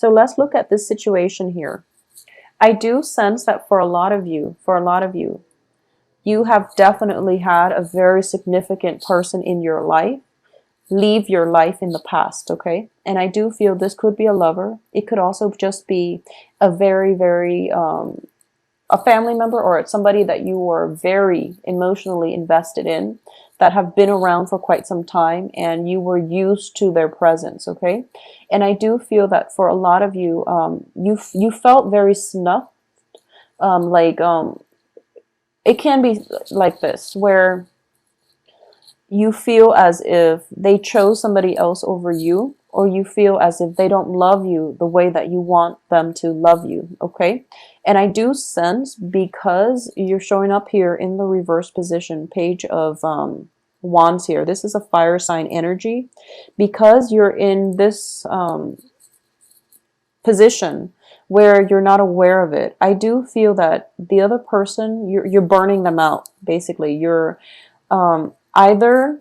So let's look at this situation here. I do sense that for a lot of you, you have definitely had a very significant person in your life leave your life in the past, okay? And I do feel this could be a lover. It could also just be a very, very, a family member or somebody that you were very emotionally invested in, that have been around for quite some time and you were used to their presence, okay? And I do feel that for a lot of you, you felt very snuffed, like, it can be like this, where you feel as if they chose somebody else over you, or you feel as if they don't love you the way that you want them to love you, okay? And I do sense, because you're showing up here in the reverse position, Page of Wands here, this is a fire sign energy, because you're in this position where you're not aware of it. I do feel that the other person, you're burning them out, basically. You're either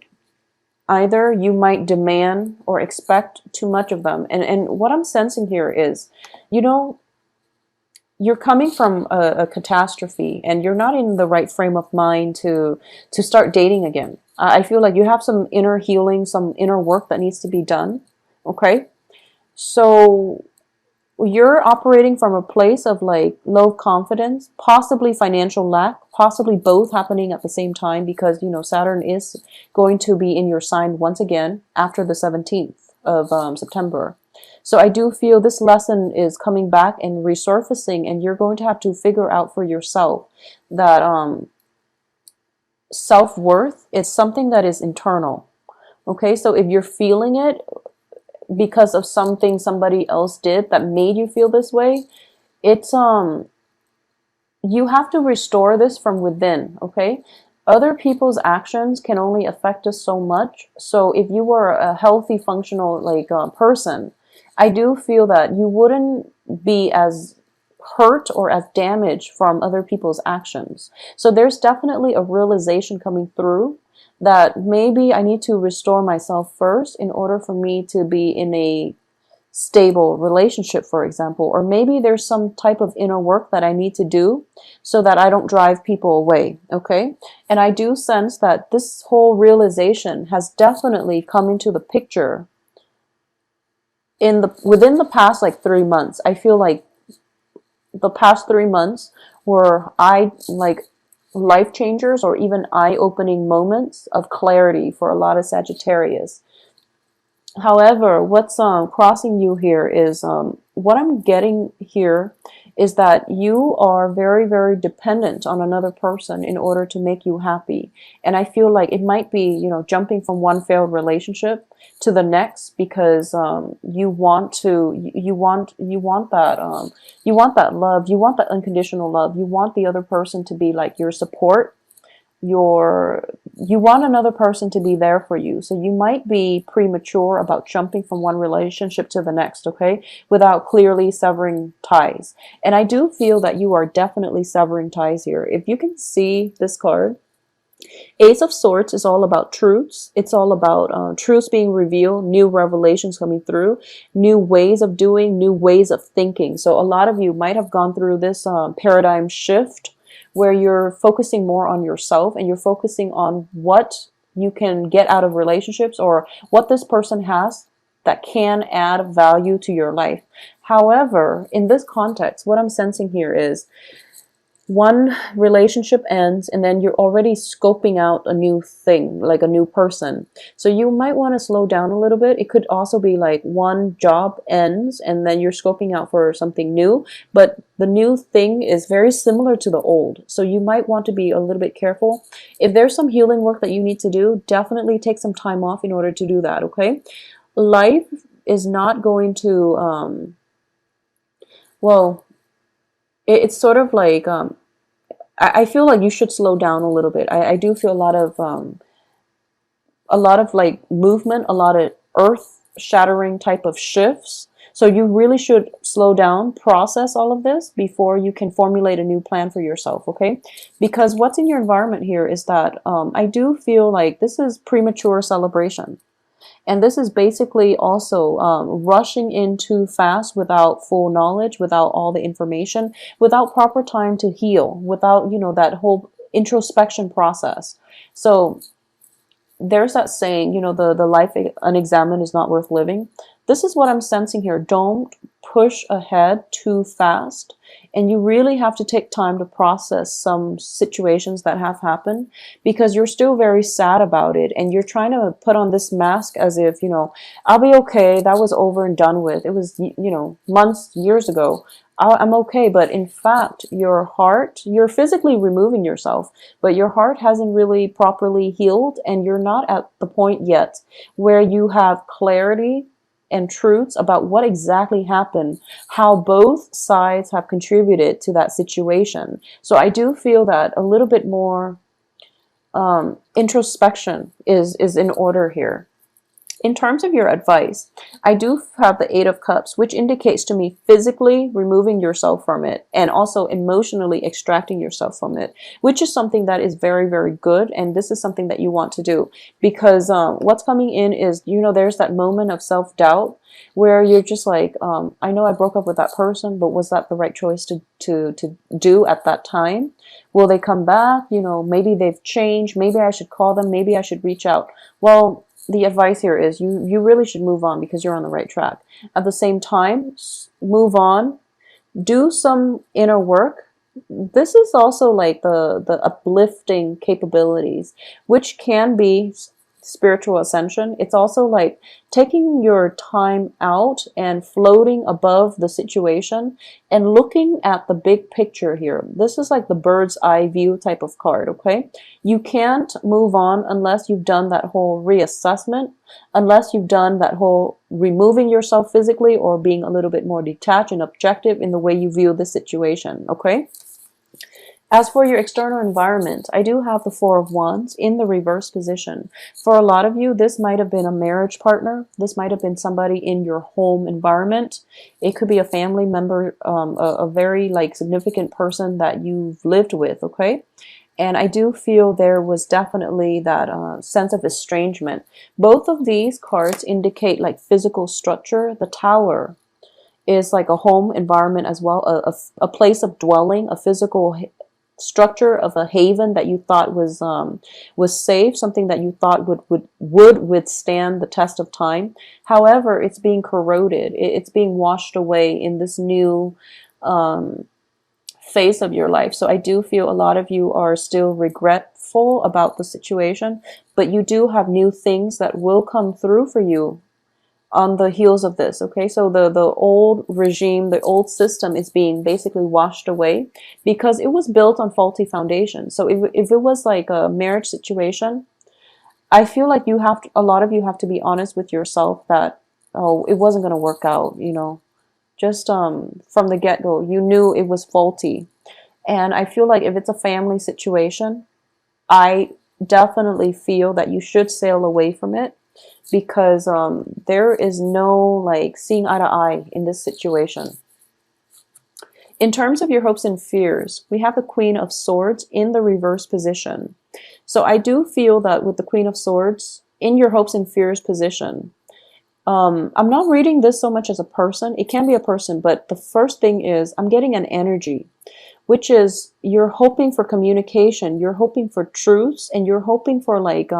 you might demand or expect too much of them. And what I'm sensing here is, you know, you're coming from a catastrophe and you're not in the right frame of mind to start dating again. I feel like you have some inner healing, some inner work that needs to be done. Okay. So you're operating from a place of like low confidence, possibly financial lack, possibly both happening at the same time, because, you know, Saturn is going to be in your sign once again after the 17th of September. So I do feel this lesson is coming back and resurfacing, and you're going to have to figure out for yourself that self-worth is something that is internal. Okay, so if you're feeling it because of something somebody else did that made you feel this way, it's you have to restore this from within, okay? Other people's actions can only affect us so much. So if you were a healthy, functional person, I do feel that you wouldn't be as hurt or as damaged from other people's actions. So there's definitely a realization coming through that maybe I need to restore myself first in order for me to be in a stable relationship, for example. Or maybe there's some type of inner work that I need to do so that I don't drive people away, okay? And I do sense that this whole realization has definitely come into the picture within the past like 3 months. I feel like the past 3 months were life changers, or even eye-opening moments of clarity for a lot of Sagittarius. However, what's crossing you here is, what I'm getting here is that you are very, very dependent on another person in order to make you happy. And I feel like it might be, you know, jumping from one failed relationship to the next, because you want that you want that love, you want that unconditional love, you want the other person to be like your support, you want another person to be there for you. So you might be premature about jumping from one relationship to the next, okay, without clearly severing ties. And I do feel that you are definitely severing ties here. If you can see this card, Ace of Swords is all about truths. It's all about truths being revealed, new revelations coming through, new ways of doing, new ways of thinking. So a lot of you might have gone through this paradigm shift where you're focusing more on yourself and you're focusing on what you can get out of relationships, or what this person has that can add value to your life. However, in this context, what I'm sensing here is one relationship ends and then you're already scoping out a new thing, like a new person. So you might want to slow down a little bit. It could also be like one job ends and then you're scoping out for something new, but the new thing is very similar to the old. So you might want to be a little bit careful. If there's some healing work that you need to do, definitely take some time off in order to do that, okay? Life is not going to, it's sort of like, I feel like you should slow down a little bit. I do feel a lot of like movement, a lot of earth shattering type of shifts. So you really should slow down, process all of this before you can formulate a new plan for yourself, okay? Because what's in your environment here is that I do feel like this is premature celebration. And this is basically also rushing in too fast without full knowledge, without all the information, without proper time to heal, without, you know, that whole introspection process. So there's that saying, you know, the life unexamined is not worth living. This is what I'm sensing here. Don't push ahead too fast. And you really have to take time to process some situations that have happened, because you're still very sad about it. And you're trying to put on this mask as if, you know, I'll be okay. That was over and done with. It was, you know, months, years ago. I'm okay. But in fact, your heart, you're physically removing yourself, but your heart hasn't really properly healed. And you're not at the point yet where you have clarity and truths about what exactly happened, how both sides have contributed to that situation. So I do feel that a little bit more introspection is in order here. In terms of your advice, I do have the Eight of Cups, which indicates to me physically removing yourself from it and also emotionally extracting yourself from it, which is something that is very, very good. And this is something that you want to do, because what's coming in is, you know, there's that moment of self-doubt where you're just like, I know I broke up with that person, but was that the right choice to do at that time? Will they come back? You know, maybe they've changed. Maybe I should call them. Maybe I should reach out. Well, the advice here is you really should move on, because you're on the right track. At the same time, move on, do some inner work. This is also like the uplifting capabilities, which can be spiritual ascension. It's also like taking your time out and floating above the situation and looking at the big picture here. This is like the bird's eye view type of card, okay? You can't move on unless you've done that whole reassessment, unless you've done that whole removing yourself physically or being a little bit more detached and objective in the way you view the situation, okay? As for your external environment, I do have the Four of Wands in the reverse position. For a lot of you, this might have been a marriage partner. This might have been somebody in your home environment. It could be a family member, a very like significant person that you've lived with, okay? And I do feel there was definitely that sense of estrangement. Both of these cards indicate like physical structure. The Tower is like a home environment as well, a place of dwelling, a physical structure of a haven that you thought was safe, something that you thought would withstand the test of time. However, it's being corroded. It's being washed away in this new phase of your life. So I do feel a lot of you are still regretful about the situation, but you do have new things that will come through for you on the heels of this, okay? So the old regime, the old system is being basically washed away because it was built on faulty foundations. So if it was like a marriage situation, I feel like you have to, a lot of you have to be honest with yourself that, oh, it wasn't going to work out, you know, just from the get-go, you knew it was faulty. And I feel like if it's a family situation, I definitely feel that you should sail away from it, because there is no like seeing eye to eye in this situation. In terms of your hopes and fears, we have the Queen of Swords in the reverse position. So I do feel that with the Queen of Swords in your hopes and fears position, I'm not reading this so much as a person. It can be a person, but the first thing is I'm getting an energy, which is you're hoping for communication, you're hoping for truths, and you're hoping for like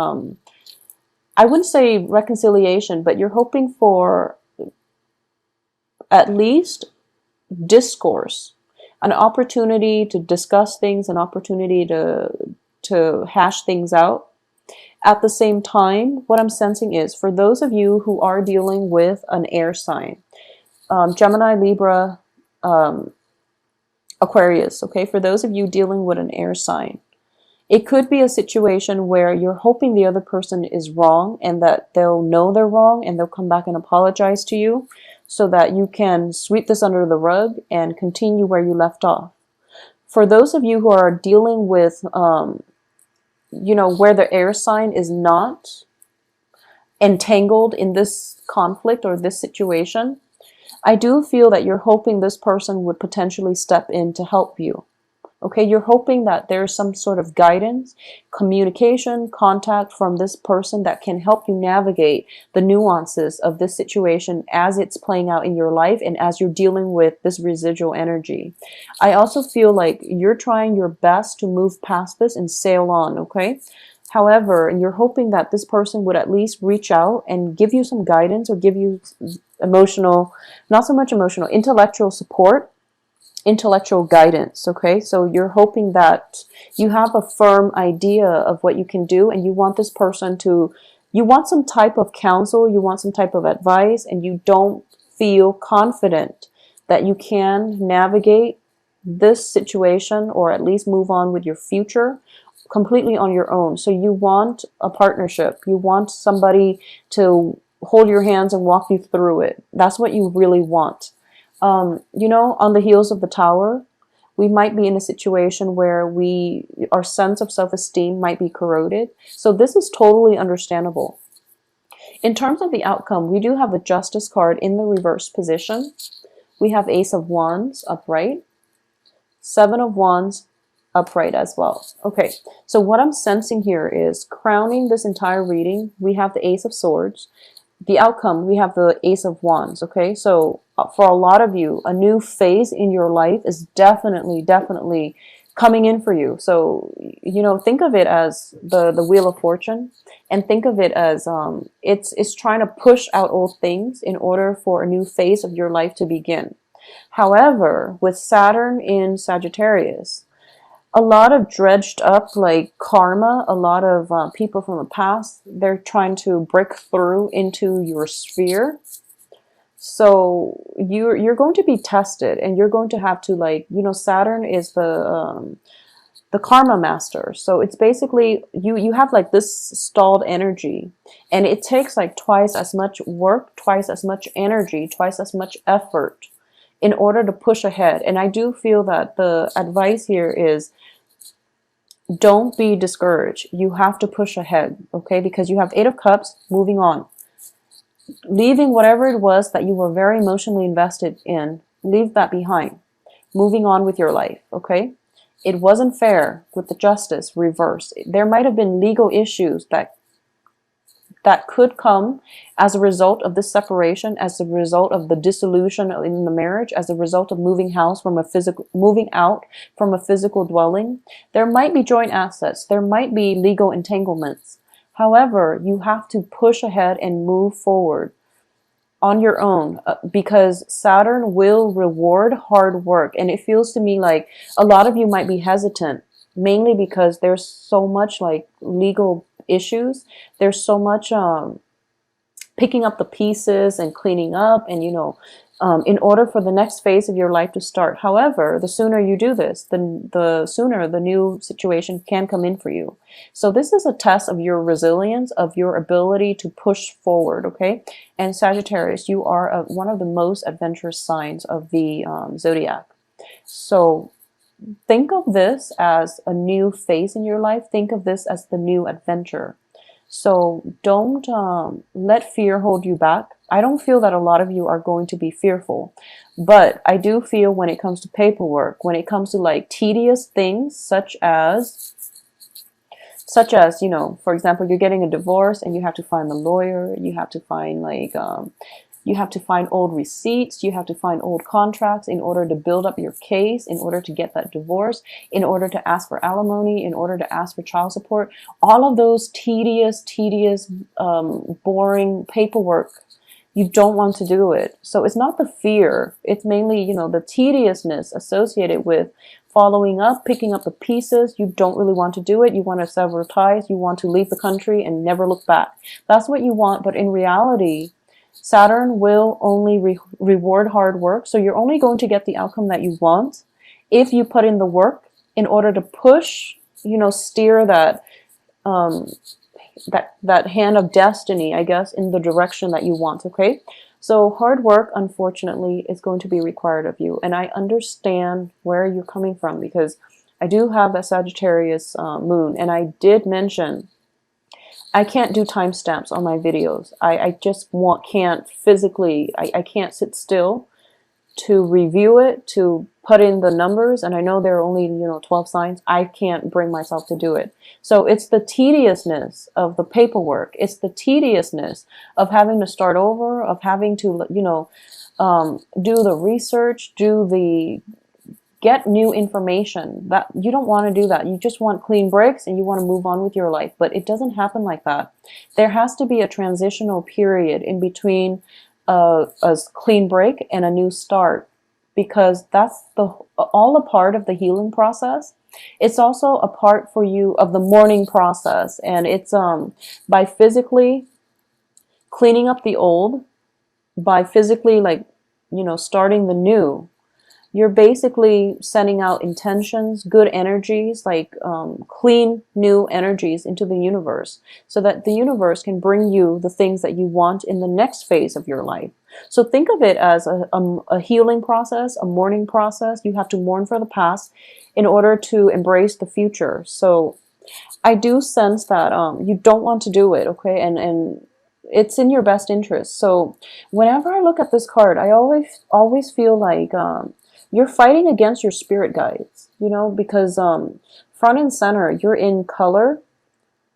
I wouldn't say reconciliation, but you're hoping for at least discourse, an opportunity to discuss things, an opportunity to hash things out. At the same time, what I'm sensing is for those of you who are dealing with an air sign, Gemini, Libra, Aquarius, okay? For those of you dealing with an air sign, it could be a situation where you're hoping the other person is wrong and that they'll know they're wrong and they'll come back and apologize to you so that you can sweep this under the rug and continue where you left off. For those of you who are dealing with, you know, where the air sign is not entangled in this conflict or this situation, I do feel that you're hoping this person would potentially step in to help you. Okay, you're hoping that there's some sort of guidance, communication, contact from this person that can help you navigate the nuances of this situation as it's playing out in your life and as you're dealing with this residual energy. I also feel like you're trying your best to move past this and sail on, okay? However, you're hoping that this person would at least reach out and give you some guidance or give you emotional, not so much emotional, intellectual support, intellectual guidance. Okay, so you're hoping that you have a firm idea of what you can do, and you want this person to, you want some type of counsel, you want some type of advice, and you don't feel confident that you can navigate this situation or at least move on with your future completely on your own. So you want a partnership, you want somebody to hold your hands and walk you through it. That's what you really want. You know, on the heels of the Tower, we might be in a situation where our sense of self-esteem might be corroded. So this is totally understandable. In terms of the outcome, we do have the Justice card in the reverse position. We have Ace of Wands upright, Seven of Wands upright as well. Okay, so what I'm sensing here is crowning this entire reading, we have the Ace of Swords. The outcome, we have the Ace of Wands. Okay, so for a lot of you, a new phase in your life is definitely coming in for you. So, you know, think of it as the Wheel of Fortune, and think of it as it's trying to push out old things in order for a new phase of your life to begin. However, with Saturn in Sagittarius, a lot of dredged up like karma, a lot of people from the past, they're trying to break through into your sphere. So you're going to be tested, and you're going to have to, like, you know, Saturn is the karma master. So it's basically you have like this stalled energy, and it takes like twice as much work, twice as much energy, twice as much effort in order to push ahead. And I do feel that the advice here is, don't be discouraged. You have to push ahead, okay? Because you have Eight of Cups, moving on. Leaving whatever it was that you were very emotionally invested in, leave that behind. Moving on with your life, okay? It wasn't fair with the Justice reverse. There might have been legal issues that could come as a result of this separation, as a result of the dissolution in the marriage, as a result of moving out from a physical dwelling. There might be joint assets. There might be legal entanglements. However, you have to push ahead and move forward on your own, because Saturn will reward hard work. And it feels to me like a lot of you might be hesitant, mainly because there's so much like legal issues. There's so much picking up the pieces and cleaning up, and you know, in order for the next phase of your life to start. However, the sooner you do this, the sooner the new situation can come in for you. So this is a test of your resilience, of your ability to push forward, okay? And Sagittarius, you are one of the most adventurous signs of the zodiac. So think of this as a new phase in your life. Think of this as the new adventure. So don't let fear hold you back. I don't feel that a lot of you are going to be fearful, but I do feel when it comes to paperwork, when it comes to like tedious things, such as, you know, for example, you're getting a divorce and you have to find the lawyer, you have to find like, you have to find old receipts, you have to find old contracts in order to build up your case, in order to get that divorce, in order to ask for alimony, in order to ask for child support. All of those tedious, boring paperwork, you don't want to do it. So it's not the fear, it's mainly, you know, the tediousness associated with following up, picking up the pieces. You don't really want to do it. You want to sever ties. You want to leave the country and never look back. That's what you want. But in reality, Saturn will only reward hard work. So you're only going to get the outcome that you want if you put in the work in order to push, you know, steer that that hand of destiny, I guess, in the direction that you want, okay? So hard work, unfortunately, is going to be required of you. And I understand where you're coming from, because I do have a Sagittarius moon, and I did mention I can't do timestamps on my videos. I just can't physically, I can't sit still to review it, to put in the numbers, and I know there are only, 12 signs. I can't bring myself to do it. So it's the tediousness of the paperwork. It's the tediousness of having to start over, of having to, do the research, get new information. That you don't want to do that. You just want clean breaks and you want to move on with your life. But it doesn't happen like that. There has to be a transitional period in between a clean break and a new start, because that's all a part of the healing process. It's also a part for you of the mourning process, and it's by physically cleaning up the old, by physically starting the new. You're basically sending out intentions, good energies, clean new energies into the universe, so that the universe can bring you the things that you want in the next phase of your life. So think of it as a healing process, a mourning process. You have to mourn for the past in order to embrace the future. So I do sense that you don't want to do it, okay? And it's in your best interest. So whenever I look at this card, I always feel like you're fighting against your spirit guides, because front and center, you're in color.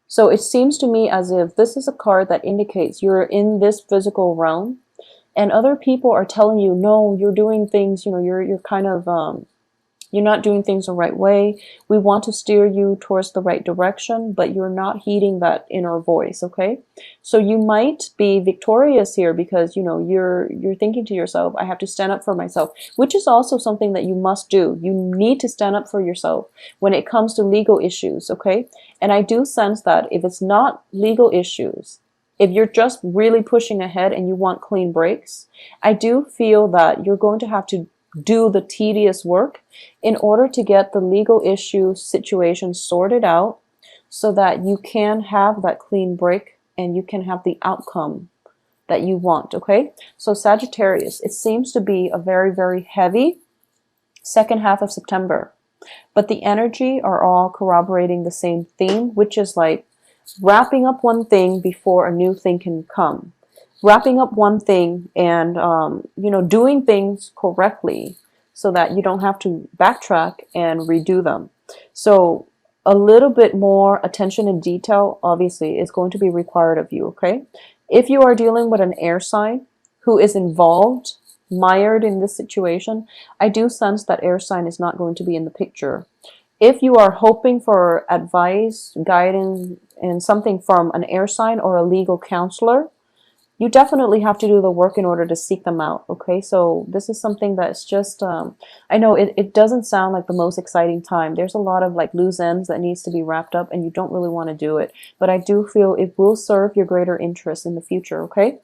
So it seems to me as if this is a card that indicates you're in this physical realm, and other people are telling you, no, you're doing things, you're kind of, you're not doing things the right way. We want to steer you towards the right direction, but you're not heeding that inner voice, okay? So you might be victorious here because, you're thinking to yourself, I have to stand up for myself, which is also something that you must do. You need to stand up for yourself when it comes to legal issues, okay? And I do sense that if it's not legal issues, if you're just really pushing ahead and you want clean breaks, I do feel that you're going to have to do the tedious work in order to get the legal issue situation sorted out, so that you can have that clean break and you can have the outcome that you want, okay? So Sagittarius, it seems to be a very, very heavy second half of September, but the energy are all corroborating the same theme, which is like wrapping up one thing before a new thing can come. Wrapping up one thing and, doing things correctly so that you don't have to backtrack and redo them. So a little bit more attention and detail, obviously, is going to be required of you, okay? If you are dealing with an air sign who is involved, mired in this situation, I do sense that air sign is not going to be in the picture. If you are hoping for advice, guidance, and something from an air sign or a legal counselor, you definitely have to do the work in order to seek them out, okay? So this is something that's just, I know it doesn't sound like the most exciting time. There's a lot of loose ends that needs to be wrapped up and you don't really want to do it. But I do feel it will serve your greater interest in the future, okay?